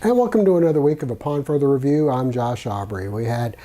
And welcome to another week of Upon Further Review. I'm Josh Aubrey. We had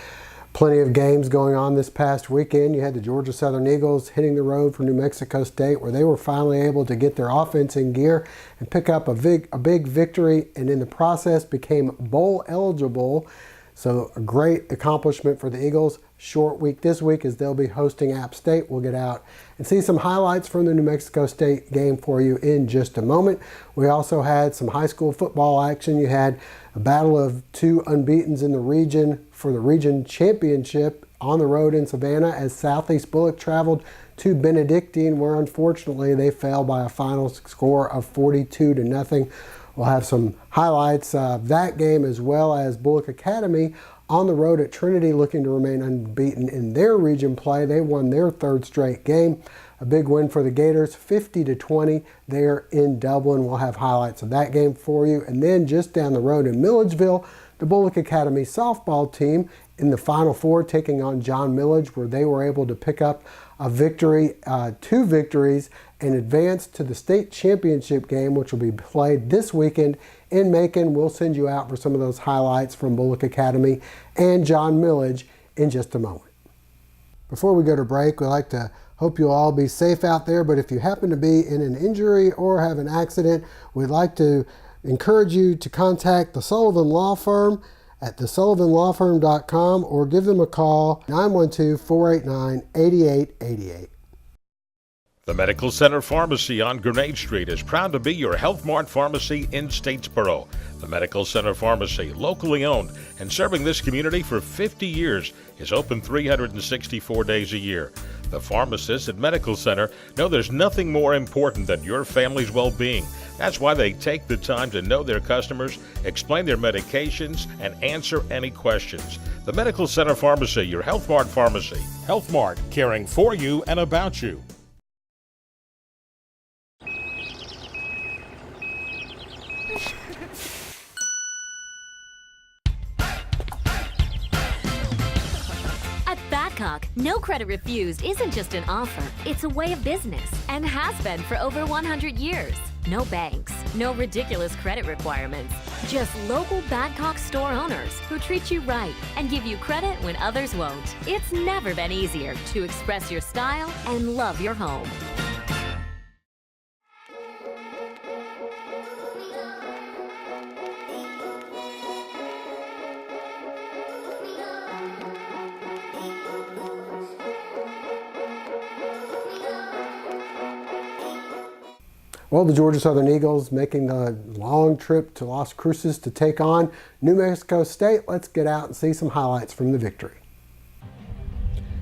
plenty of games going on this past weekend. You had the Georgia Southern Eagles hitting the road for New Mexico State, where they were finally able to get their offense in gear and pick up a big victory, and in the process became bowl eligible. So a great accomplishment for the Eagles. Short week this week as they'll be hosting App State. We'll get out and see some highlights from the New Mexico State game for you in just a moment. We also had some high school football action. You had a battle of two unbeatens in the region for the region championship on the road in Savannah as Southeast Bulloch traveled to Benedictine, where unfortunately they fell by a final score of 42-0. We'll have some highlights of that game, as well as Bulloch Academy on the road at Trinity, looking to remain unbeaten in their region play. They won their third straight game. A big win for the Gators, 50-20 there in Dublin. We'll have highlights of that game for you. And then just down the road in Milledgeville, the Bulloch Academy softball team in the Final Four taking on John Millage, where they were able to pick up a victory, two victories, and advance to the state championship game, which will be played this weekend in Macon. We'll send you out for some of those highlights from Bulloch Academy and John Millage in just a moment. Before we go to break, we'd like to hope you'll all be safe out there, but if you happen to be in an injury or have an accident, we'd like to encourage you to contact the Sullivan Law Firm at thesullivanlawfirm.com or give them a call, 912-489-8888. The Medical Center Pharmacy on Grenade Street is proud to be your Health Mart pharmacy in Statesboro. The Medical Center Pharmacy, locally owned and serving this community for 50 years, is open 364 days a year. The pharmacists at Medical Center know there's nothing more important than your family's well-being. That's why they take the time to know their customers, explain their medications, and answer any questions. The Medical Center Pharmacy, your Health Mart pharmacy. Health Mart, caring for you and about you. No credit refused isn't just an offer, it's a way of business and has been for over 100 years. No banks, no ridiculous credit requirements, just local Badcock store owners who treat you right and give you credit when others won't. It's never been easier to express your style and love your home. Well, the Georgia Southern Eagles making the long trip to Las Cruces to take on New Mexico State. Let's get out and see some highlights from the victory.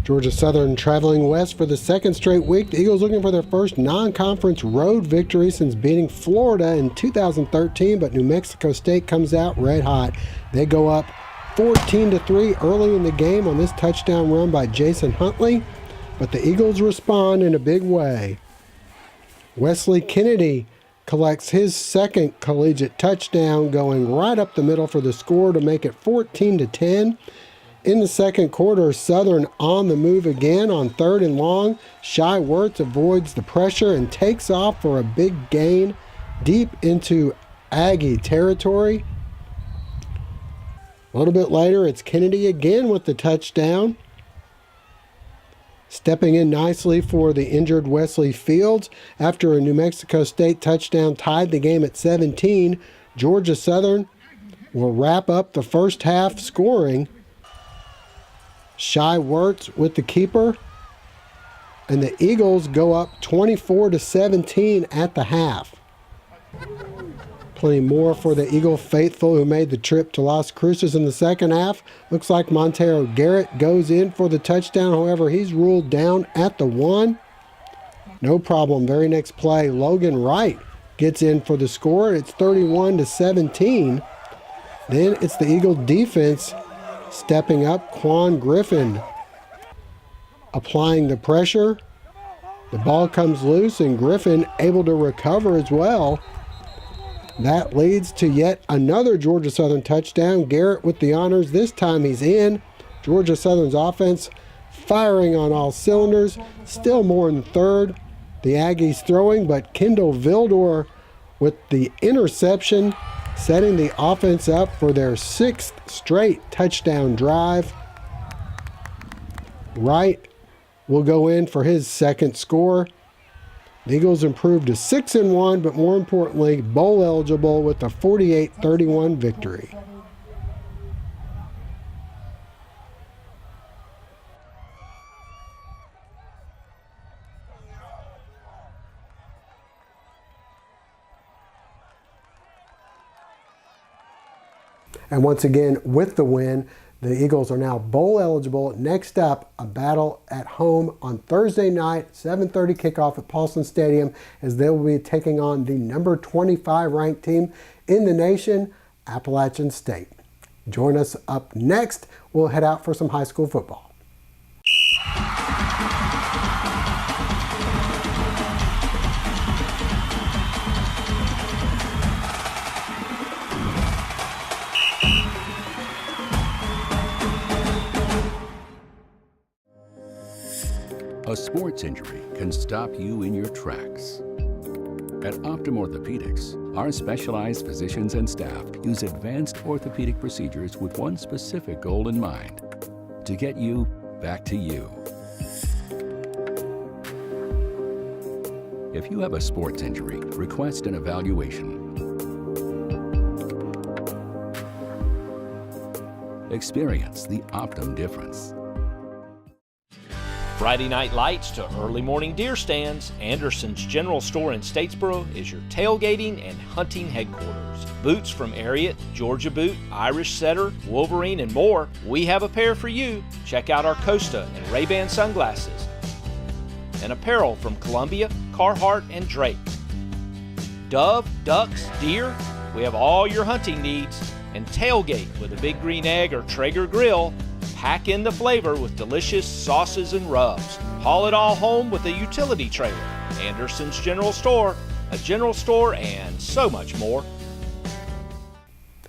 Georgia Southern traveling west for the second straight week. The Eagles looking for their first non-conference road victory since beating Florida in 2013, but New Mexico State comes out red hot. They go up 14-3 early in the game on this touchdown run by Jason Huntley, but the Eagles respond in a big way. Wesley Kennedy collects his second collegiate touchdown, going right up the middle for the score to make it 14-10. In the second quarter, Southern on the move again on 3rd and long. Shai Wertz avoids the pressure and takes off for a big gain deep into Aggie territory. A little bit later, it's Kennedy again with the touchdown. Stepping in nicely for the injured Wesley Fields. After a New Mexico State touchdown tied the game at 17, Georgia Southern will wrap up the first half scoring. Shai Wertz with the keeper. And the Eagles go up 24-17 at the half. Plenty more for the Eagle faithful who made the trip to Las Cruces in the second half. Looks like Montero Garrett goes in for the touchdown. However, he's ruled down at the 1. No problem. Very next play, Logan Wright gets in for the score. It's 31-17. Then it's the Eagle defense stepping up. Quan Griffin applying the pressure. The ball comes loose and Griffin able to recover as well. That leads to yet another Georgia Southern touchdown. Garrett with the honors. This time he's in. Georgia Southern's offense firing on all cylinders. Still more in the third. The Aggies throwing, but Kendall Vildor with the interception, setting the offense up for their 6th straight touchdown drive. Wright will go in for his 2nd score. The Eagles improved to 6-1, but more importantly, bowl eligible with a 48-31 victory. And once again, with the win, the Eagles are now bowl eligible. Next up, a battle at home on Thursday night, 7:30 kickoff at Paulson Stadium, as they will be taking on the number 25 ranked team in the nation, Appalachian State. Join us up next. We'll head out for some high school football. A sports injury can stop you in your tracks. At Optum Orthopedics, our specialized physicians and staff use advanced orthopedic procedures with one specific goal in mind: to get you back to you. If you have a sports injury, request an evaluation. Experience the Optum difference. Friday night lights to early morning deer stands, Anderson's General Store in Statesboro is your tailgating and hunting headquarters. Boots from Ariat, Georgia Boot, Irish Setter, Wolverine, and more, we have a pair for you. Check out our Costa and Ray-Ban sunglasses. And apparel from Columbia, Carhartt, and Drake. Dove, ducks, deer, we have all your hunting needs. And tailgate with a Big Green Egg or Traeger grill. Pack in the flavor with delicious sauces and rubs. Haul it all home with a utility trailer. Anderson's General Store, a general store, and so much more.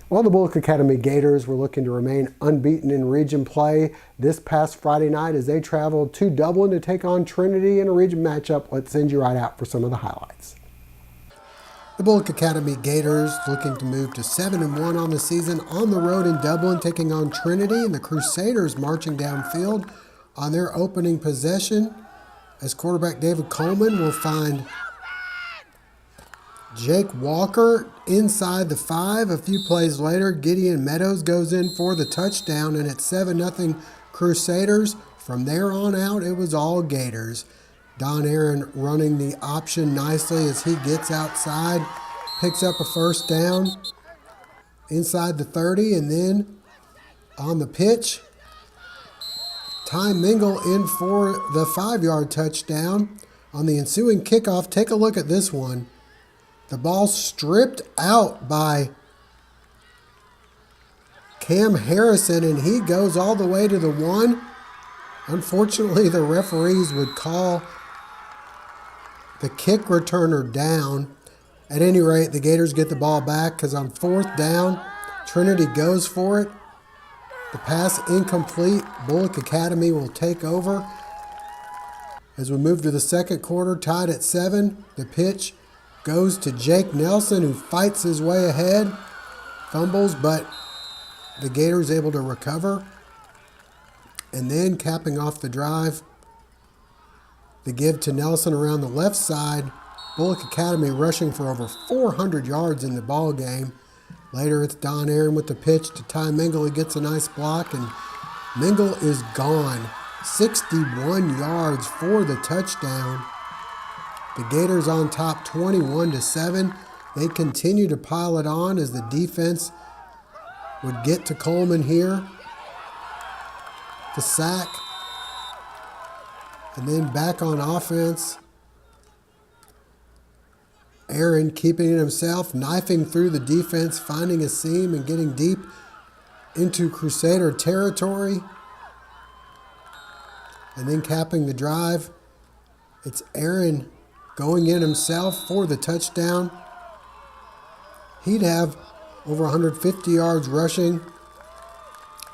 Well, the Bulloch Academy Gators were looking to remain unbeaten in region play this past Friday night as they traveled to Dublin to take on Trinity in a region matchup. Let's send you right out for some of the highlights. The Bulloch Academy Gators looking to move to 7-1 on the season on the road in Dublin, taking on Trinity, and the Crusaders marching downfield on their opening possession as quarterback David Coleman will find Jake Walker inside the 5. A few plays later, Gideon Meadows goes in for the touchdown, and it's 7-0 Crusaders. From there on out, it was all Gators. Don Aaron running the option nicely as he gets outside, picks up a first down inside the 30, and then on the pitch, Ty Mingle in for the 5-yard touchdown. On the ensuing kickoff, take a look at this one. The ball stripped out by Cam Harrison, and he goes all the way to the 1. Unfortunately, the referees would call the kick returner down. At any rate, the Gators get the ball back because on 4th down, Trinity goes for it. The pass incomplete. Bulloch Academy will take over. As we move to the second quarter, tied at 7, the pitch goes to Jake Nelson, who fights his way ahead, fumbles, but the Gators able to recover. And then capping off the drive, the give to Nelson around the left side. Bulloch Academy rushing for over 400 yards in the ball game. Later, it's Don Aaron with the pitch to Ty Mingle. He gets a nice block, and Mingle is gone. 61 yards for the touchdown. The Gators on top 21-7. They continue to pile it on as the defense would get to Coleman here. The sack. And then back on offense. Aaron keeping it himself, knifing through the defense, finding a seam and getting deep into Crusader territory. And then capping the drive, it's Aaron going in himself for the touchdown. He'd have over 150 yards rushing.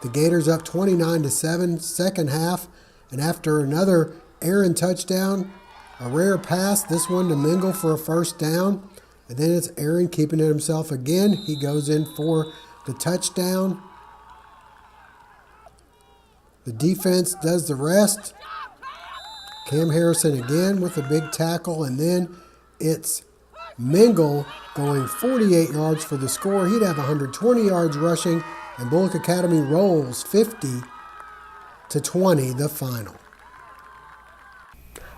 The Gators up 29-7, second half. And after another Aaron touchdown, a rare pass, this one to Mingle for a first down. And then it's Aaron keeping it himself again. He goes in for the touchdown. The defense does the rest. Cam Harrison again with a big tackle, and then it's Mingle going 48 yards for the score. He'd have 120 yards rushing, and Bulloch Academy rolls 50-20, the final.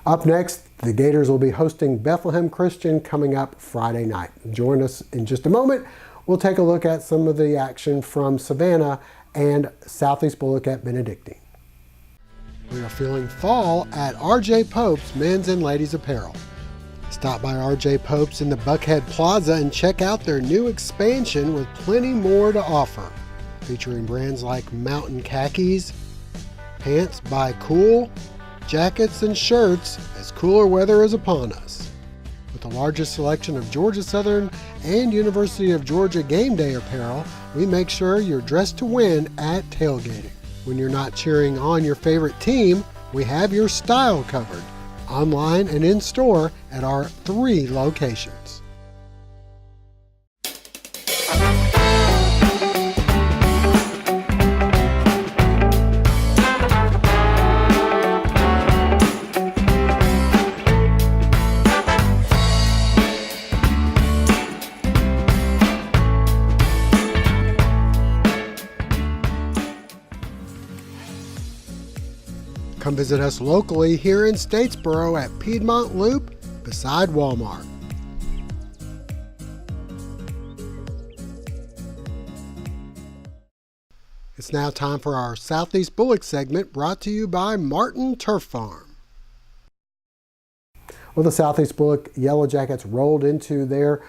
Up next, the Gators will be hosting Bethlehem Christian coming up Friday night. Join us in just a moment. We'll take a look at some of the action from Savannah and Southeast Bulloch at Benedictine. We are feeling fall at R.J. Pope's Men's and Ladies Apparel. Stop by R.J. Pope's in the Buckhead Plaza and check out their new expansion with plenty more to offer. Featuring brands like Mountain Khakis, Pants by Cool, jackets and shirts as cooler weather is upon us. With the largest selection of Georgia Southern and University of Georgia game day apparel, we make sure you're dressed to win at tailgating. When you're not cheering on your favorite team, we have your style covered, online and in store at our 3 locations. Come visit us locally here in Statesboro at Piedmont Loop beside Walmart. It's now time for our Southeast Bulloch segment brought to you by Martin Turf Farm. Well, the Southeast Bulloch Yellow Jackets rolled into their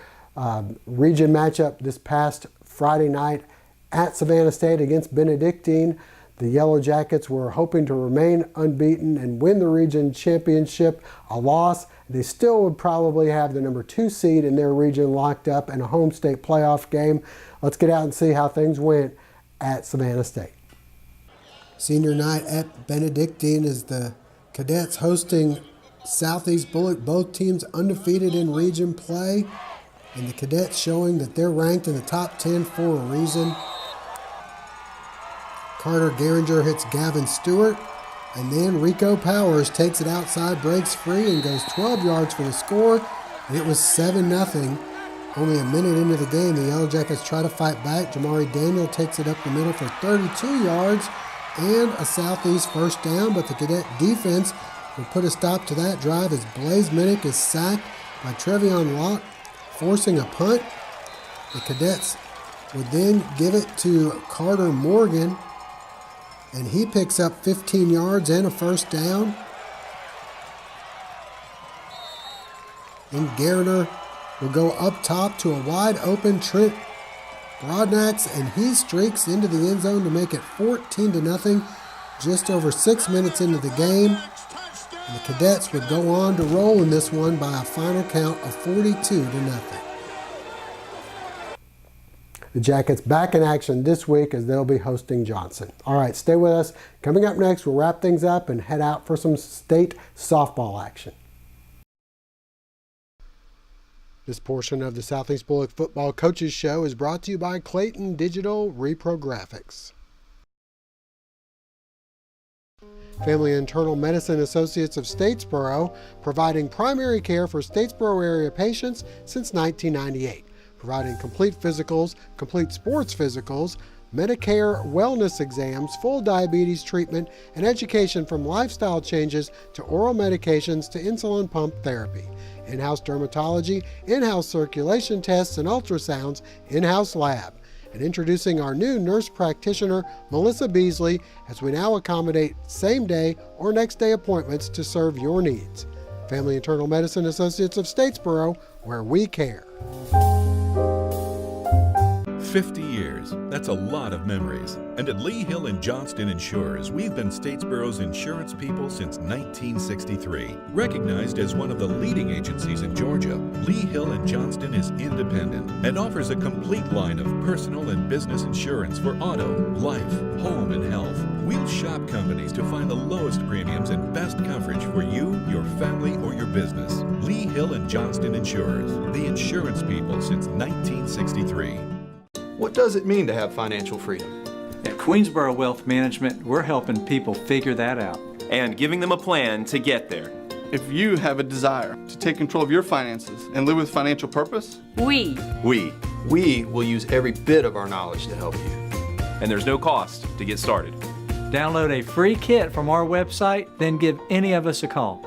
region matchup this past Friday night at Savannah State against Benedictine. The Yellow Jackets were hoping to remain unbeaten and win the region championship. A loss, they still would probably have the number 2 seed in their region locked up in a home state playoff game. Let's get out and see how things went at Savannah State. Senior night at Benedictine is the Cadets hosting Southeast Bulloch. Both teams undefeated in region play, and the Cadets showing that they're ranked in the top 10 for a reason. Carter Geringer hits Gavin Stewart, and then Rico Powers takes it outside, breaks free, and goes 12 yards for the score. And it was 7-0. Only a minute into the game, the Yellow Jackets try to fight back. Jamari Daniel takes it up the middle for 32 yards and a Southeast first down, but the Cadet defense will put a stop to that drive as Blaze Minnick is sacked by Trevion Locke, forcing a punt. The Cadets would then give it to Carter Morgan, and he picks up 15 yards and a first down. Then Garner will go up top to a wide open Trent Broadnax, and he streaks into the end zone to make it 14-0 just over 6 minutes into the game. And the Cadets would go on to roll in this one by a final count of 42-0. The Jackets back in action this week as they'll be hosting Johnson. All right, stay with us. Coming up next, we'll wrap things up and head out for some state softball action. This portion of the Southeast Bulloch Football Coaches Show is brought to you by Clayton Digital Reprographics. Family Internal Medicine Associates of Statesboro, providing primary care for Statesboro area patients since 1998. Providing complete physicals, complete sports physicals, Medicare wellness exams, full diabetes treatment, and education from lifestyle changes to oral medications to insulin pump therapy. In-house dermatology, in-house circulation tests and ultrasounds, in-house lab. And introducing our new nurse practitioner, Melissa Beasley, as we now accommodate same-day or next-day appointments to serve your needs. Family Internal Medicine Associates of Statesboro, where we care. 50 years. That's a lot of memories. And at Lee Hill & Johnston Insurers, we've been Statesboro's insurance people since 1963. Recognized as one of the leading agencies in Georgia, Lee Hill & Johnston is independent and offers a complete line of personal and business insurance for auto, life, home, and health. We'll shop companies to find the lowest premiums and best coverage for you, your family, or your business. Lee Hill & Johnston Insurers, the insurance people since 1963. What does it mean to have financial freedom? At Queensboro Wealth Management, we're helping people figure that out. And giving them a plan to get there. If you have a desire to take control of your finances and live with financial purpose, We will use every bit of our knowledge to help you. And there's no cost to get started. Download a free kit from our website, then give any of us a call.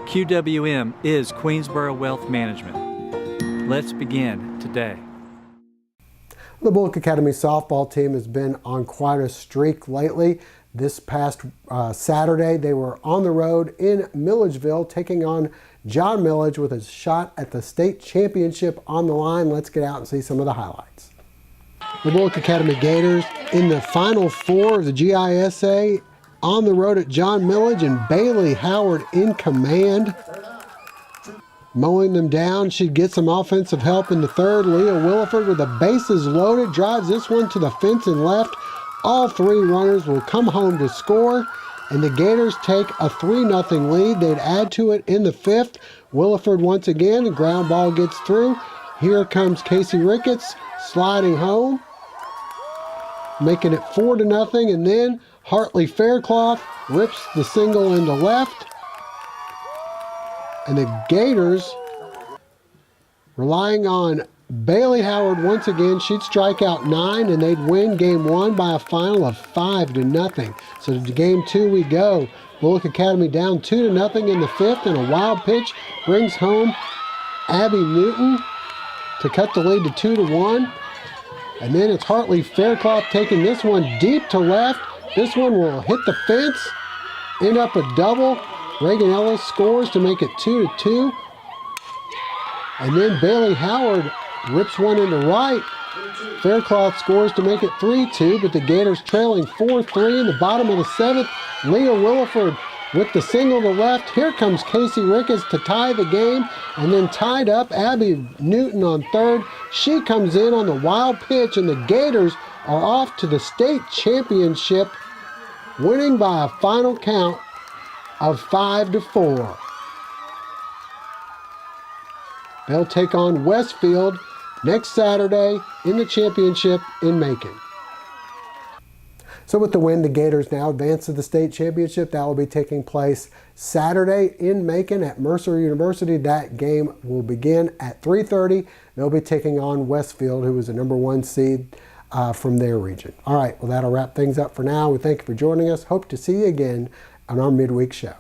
QWM is Queensboro Wealth Management. Let's begin today. The Bulloch Academy softball team has been on quite a streak lately. This past Saturday, they were on the road in Milledgeville taking on John Milledge with a shot at the state championship on the line. Let's get out and see some of the highlights. The Bulloch Academy Gators in the Final Four of the GISA on the road at John Milledge, and Bailey Howard in command, mowing them down. She'd get some offensive help in the third. Leah Williford with the bases loaded drives this one to the fence and left. All three runners will come home to score, and the Gators take a 3-0 lead. They'd add to it in the fifth. Williford once again, the ground ball gets through. Here comes Casey Ricketts sliding home, making it 4-0, and then Hartley Faircloth rips the single into left. And the Gators, relying on Bailey Howard once again, she'd strike out 9 and they'd win game 1 by a final of 5-0. So to game 2 we go. Bulloch Academy down 2-0 in the fifth, and a wild pitch brings home Abby Newton to cut the lead to 2-1. And then it's Hartley Faircloth taking this one deep to left. This one will hit the fence, end up a double. Reagan Ellis scores to make it 2-2. And then Bailey Howard rips one into right. Faircloth scores to make it 3-2, but the Gators trailing 4-3 in the bottom of the seventh. Leah Williford with the single to left. Here comes Casey Ricketts to tie the game, and then tied up Abby Newton on third. She comes in on the wild pitch, and the Gators are off to the state championship, winning by a final count of 5-4. They'll take on Westfield next Saturday in the championship in Macon. So with the win, the Gators now advance to the state championship. That will be taking place Saturday in Macon at Mercer University. That game will begin at 3:30. They'll be taking on Westfield, who is the #1 seed from their region. All right, well, that'll wrap things up for now. We thank you for joining us. Hope to see you again on our midweek show.